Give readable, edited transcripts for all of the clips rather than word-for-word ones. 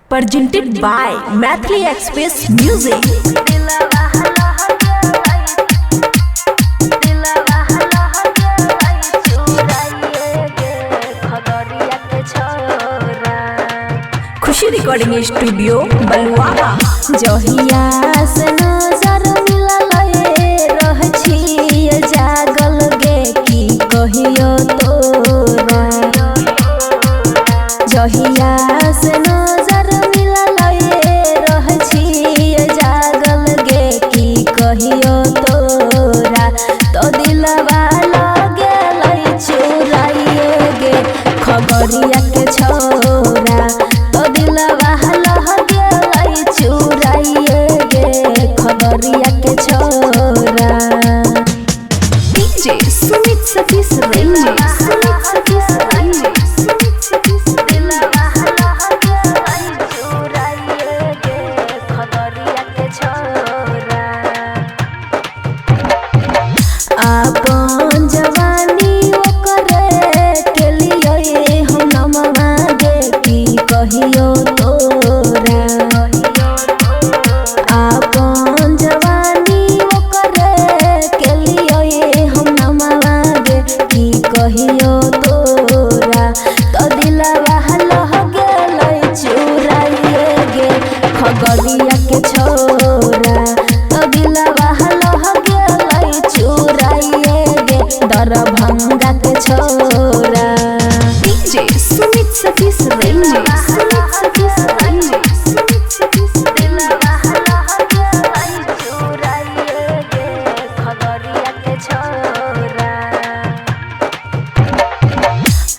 presented by Mathli Express Music. Khushi recording studio Baluaha. जहिया से नजर मिलले रह छिए जागल गे की कहियो तोरा। जहिया से नजर मिलले रह छिए जागल गे की कहियो तोरा। तो दिलवा लगे लई चुराइए गे खबरिया के छोरा। तो दिलवा लगे लई चुराइए गे खबरिया के छोरा। DJ सुमित सतीश रेंजे। आपन जवानी ओकरे के लिए हम न मांगे की कहियो तोरा। आपन जवानी ओकरे के लिए हम न मांगे की कहियो तोरा। तो दिलवा लगे लई चुराइए गे खगड़िया के छोरा। तो दिलवा लगे लई चुराइए गे दरभंगा के छोरा। DJ सुमित सतीश रेंजे।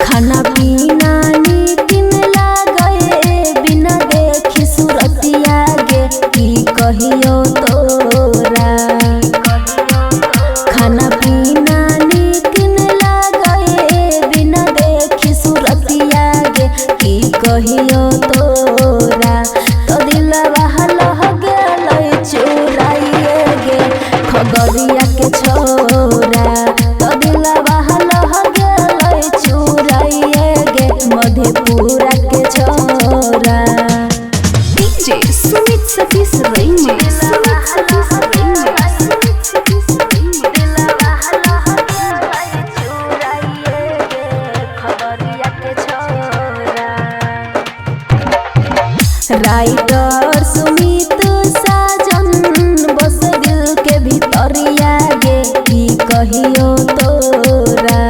खाना पीना नीतिन लागे बिना देखी सूरतिया गे की कहियो तोरा। खाना पीना नीतिन लागे बिना देखी सूरतिया गे की कहियो तोरा। तो दिलवा लगे लई चुराइए गे खगड़िया के छोरा। तो दिलवा लगे लई चुराइए गे मधेपुरा के छोरा। DJ सुमित सतीश रेंजे। राइटर सुमित साजन बस दिल के भीतरिया गे की कहियो तोरा।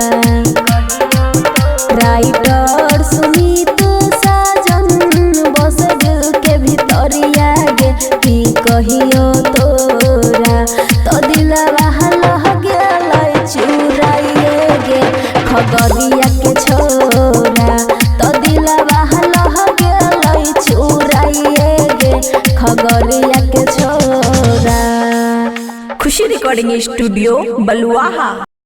राइटर सुमित साजन बस दिल के भीतरिया गे की कहियो तोरा। तो दिलवा लगे लई चुराइए गे खगड़िया के छोरा। तो दिलवा लगे लई चुराइए गे खगड़िया के छोरा। खुशी रिकॉर्डिंग स्टूडियो बलुआहा।